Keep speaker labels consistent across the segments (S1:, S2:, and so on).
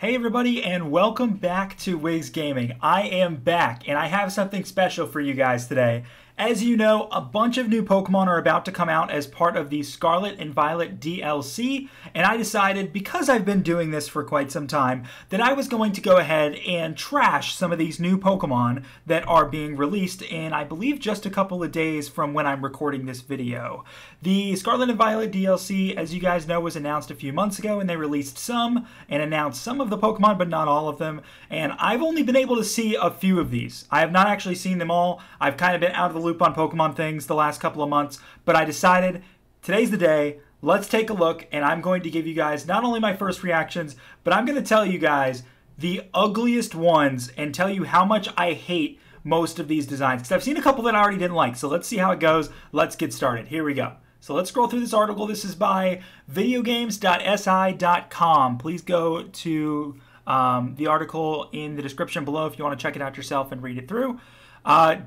S1: Hey everybody, and welcome back to Wigs Gaming. I am back, and I have something special for you guys today. As you know, a bunch of new Pokemon are about to come out as part of the Scarlet and Violet DLC, and I decided, because I've been doing this for quite some time, that I was going to go ahead and trash some of these new Pokemon that are being released in, I believe, just a couple of days from when I'm recording this video. The Scarlet and Violet DLC, as you guys know, was announced a few months ago, and they released some and announced some of the Pokemon, but not all of them, and I've only been able to see a few of these. I have not actually seen them all. I've kind of been out of the loop on Pokemon things the last couple of months, but I decided today's the day. Let's take a look, and I'm going to give you guys not only my first reactions, but I'm going to tell you guys the ugliest ones and tell you how much I hate most of these designs, because I've seen a couple that I already didn't like. So let's see how it goes. Let's get started. Here we go. So let's scroll through this article. This is by videogames.si.com. Please go to the article in the description below if you want to check it out yourself and read it through.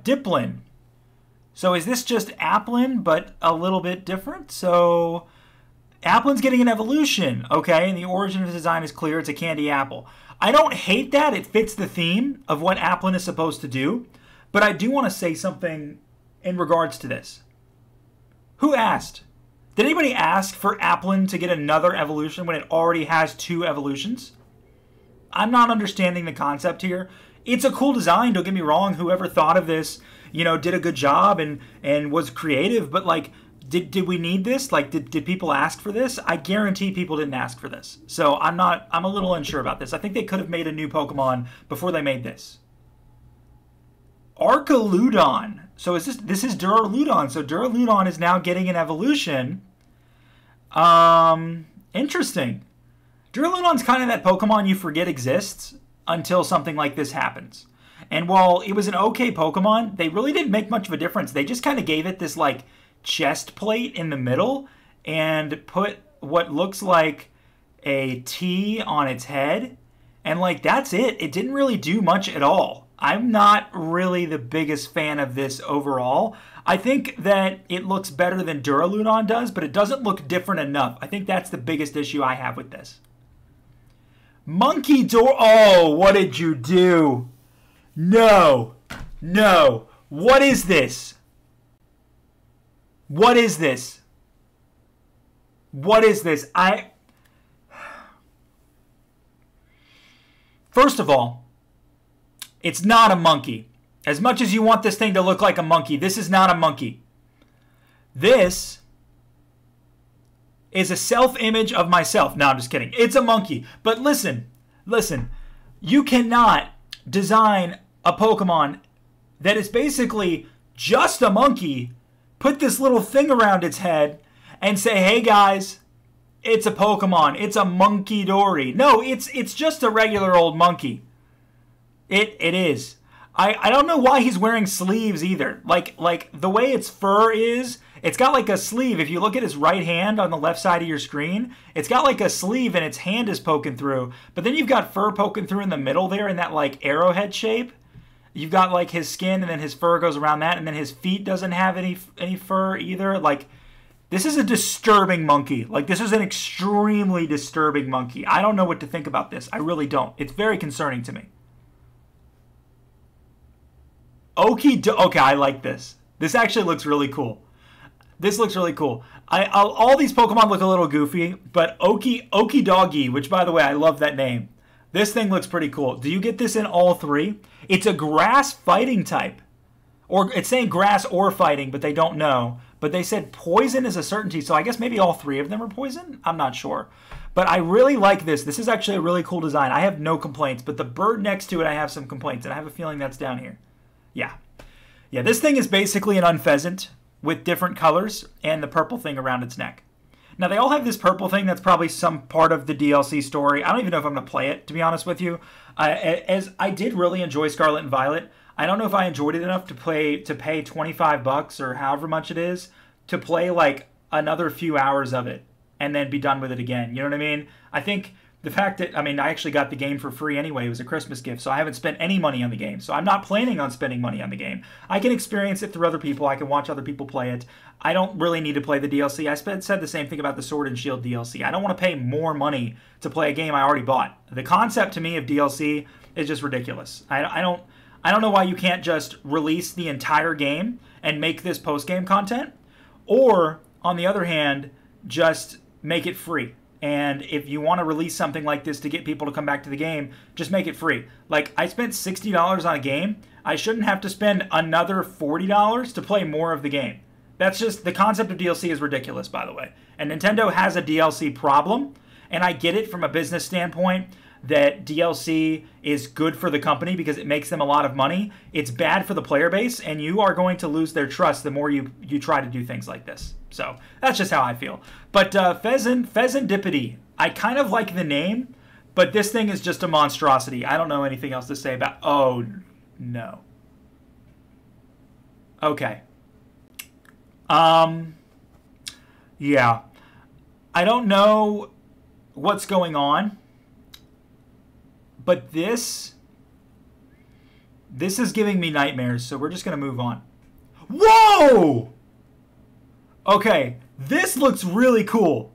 S1: Diplin. So is this just Applin, but a little bit different? So Applin's getting an evolution, okay, and the origin of the design is clear. It's a candy apple. I don't hate that. It fits the theme of what Applin is supposed to do, but I do want to say something in regards to this. Who asked? Did anybody ask for Applin to get another evolution when it already has 2 evolutions? I'm not understanding the concept here. It's a cool design, don't get me wrong. Whoever thought of this, you know, did a good job and was creative, but like, did we need this? Like, did people ask for this? I guarantee people didn't ask for this. So I'm a little unsure about this. I think they could have made a new Pokemon before they made this. Archaludon. So this is Duraludon. So Duraludon is now getting an evolution. Interesting. Duraludon's kind of that Pokemon you forget exists until something like this happens. And while it was an okay Pokemon, they really didn't make much of a difference. They just kind of gave it this like chest plate in the middle and put what looks like a T on its head. And like, that's it. It didn't really do much at all. I'm not really the biggest fan of this overall. I think that it looks better than Duraludon does, but it doesn't look different enough. I think that's the biggest issue I have with this. Monkey Door. Oh, what did you do? No. No. What is this? What is this? What is this? First of all, it's not a monkey. As much as you want this thing to look like a monkey, this is not a monkey. This is a self-image of myself. No, I'm just kidding. It's a monkey. But listen. You cannot design a Pokemon that is basically just a monkey, put this little thing around its head, and say, hey guys, it's a Pokemon. It's a monkey Dory. No, it's just a regular old monkey. It is. I don't know why he's wearing sleeves either. Like the way its fur is, it's got like a sleeve. If you look at his right hand on the left side of your screen, it's got like a sleeve and its hand is poking through. But then you've got fur poking through in the middle there in that like arrowhead shape. You've got like his skin and then his fur goes around that, and then his feet doesn't have any fur either. Like, this is a disturbing monkey. Like, this is an extremely disturbing monkey. I don't know what to think about this. I really don't. It's very concerning to me. Okie, okay, I like this. This actually looks really cool. This looks really cool. All these Pokemon look a little goofy, but Okie Doggy, which by the way, I love that name. This thing looks pretty cool. Do you get this in all 3? It's a grass fighting type. Or it's saying grass or fighting, but they don't know. But they said poison is a certainty, so I guess maybe all 3 of them are poison? I'm not sure. But I really like this. This is actually a really cool design. I have no complaints, but the bird next to it, I have some complaints, and I have a feeling that's down here. Yeah, this thing is basically an Pheasant with different colors and the purple thing around its neck. Now, they all have this purple thing that's probably some part of the DLC story. I don't even know if I'm going to play it, to be honest with you. As I did really enjoy Scarlet and Violet, I don't know if I enjoyed it enough to pay $25 or however much it is to play like another few hours of it and then be done with it again. You know what I mean? I think The fact that, I mean, I actually got the game for free anyway. It was a Christmas gift, so I haven't spent any money on the game. So I'm not planning on spending money on the game. I can experience it through other people. I can watch other people play it. I don't really need to play the DLC. I said the same thing about the Sword and Shield DLC. I don't want to pay more money to play a game I already bought. The concept to me of DLC is just ridiculous. I don't know why you can't just release the entire game and make this post-game content, or, on the other hand, just make it free. And if you want to release something like this to get people to come back to the game, just make it free. Like, I spent $60 on a game. I shouldn't have to spend another $40 to play more of the game. That's just, the concept of DLC is ridiculous, by the way. And Nintendo has a DLC problem, and I get it from a business standpoint that DLC is good for the company because it makes them a lot of money. It's bad for the player base, and you are going to lose their trust the more you try to do things like this. So that's just how I feel. But Pheasantipity, I kind of like the name, but this thing is just a monstrosity. I don't know anything else to say about... Oh, no. Okay. Yeah. I don't know what's going on, but this is giving me nightmares, so we're just going to move on. Whoa! Okay, this looks really cool.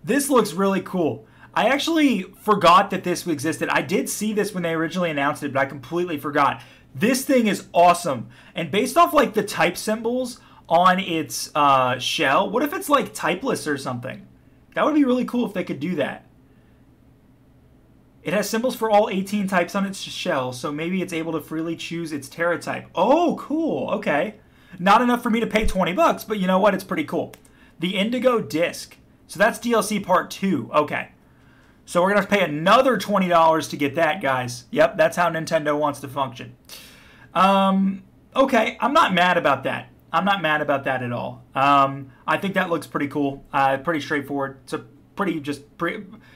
S1: This looks really cool. I actually forgot that this existed. I did see this when they originally announced it, but I completely forgot. This thing is awesome. And based off like the type symbols on its shell, what if it's like typeless or something? That would be really cool if they could do that. It has symbols for all 18 types on its shell, so maybe it's able to freely choose its Terra type. Oh, cool. Okay. Not enough for me to pay 20 bucks, but you know what? It's pretty cool. The Indigo disc. So that's DLC Part 2. Okay. So we're going to have to pay another $20 to get that, guys. Yep, that's how Nintendo wants to function. Okay, I'm not mad about that. I'm not mad about that at all. I think that looks pretty cool. Pretty straightforward. It's a pretty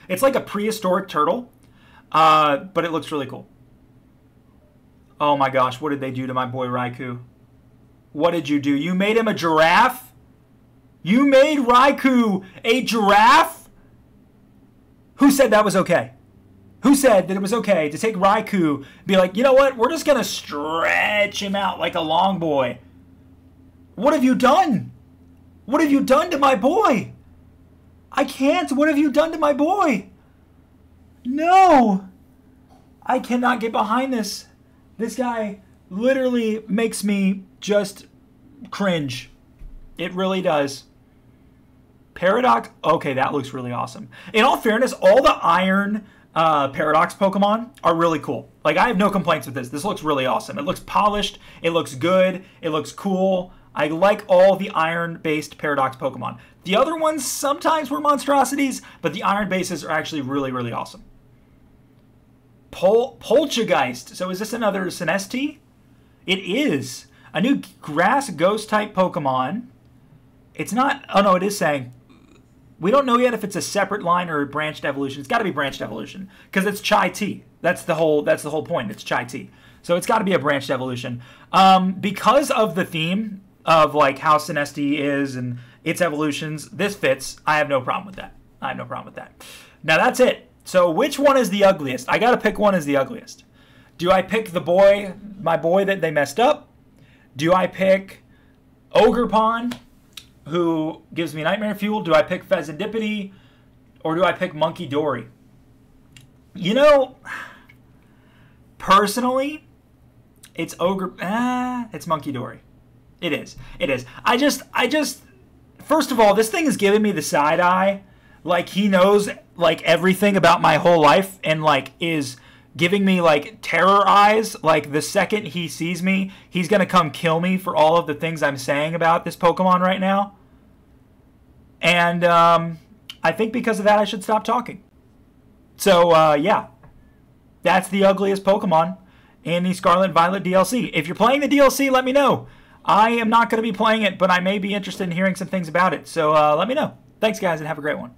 S1: it's like a prehistoric turtle, but it looks really cool. Oh my gosh, what did they do to my boy Raikou? What did you do? You made him a giraffe? You made Raikou a giraffe? Who said that was okay? Who said that it was okay to take Raikou and be like, you know what? We're just going to stretch him out like a long boy. What have you done? What have you done to my boy? I can't. What have you done to my boy? No. I cannot get behind this. This guy literally makes me just cringe. It really does. Paradox. Okay, that looks really awesome. In all fairness, all the Iron Paradox Pokemon are really cool. Like, I have no complaints with this. This looks really awesome. It looks polished. It looks good. It looks cool. I like all the Iron-based Paradox Pokemon. The other ones sometimes were monstrosities, but the Iron bases are actually really, really awesome. Poltergeist. So is this another Sinesti? It is. A new grass ghost-type Pokemon. It's not... Oh, no, it is saying... We don't know yet if it's a separate line or a branched evolution. It's got to be branched evolution because it's Chai Tea. That's the whole point. It's Chai Tea. So it's got to be a branched evolution. Because of the theme of like how Sinesti is and its evolutions, this fits. I have no problem with that. I have no problem with that. Now that's it. So which one is the ugliest? I got to pick one as the ugliest. Do I pick the boy, my boy that they messed up? Do I pick Ogerpon, who gives me nightmare fuel? Do I pick Pheasantipity, or do I pick Monkey Dory? You know, personally, it's it's Monkey Dory. It is. It is. I just, first of all, this thing is giving me the side eye. Like, he knows, like, everything about my whole life and, like, is giving me, like, terror eyes. Like, the second he sees me, he's going to come kill me for all of the things I'm saying about this Pokemon right now. And I think because of that, I should stop talking. So, yeah. That's the ugliest Pokemon in the Scarlet and Violet DLC. If you're playing the DLC, let me know. I am not going to be playing it, but I may be interested in hearing some things about it. So, let me know. Thanks, guys, and have a great one.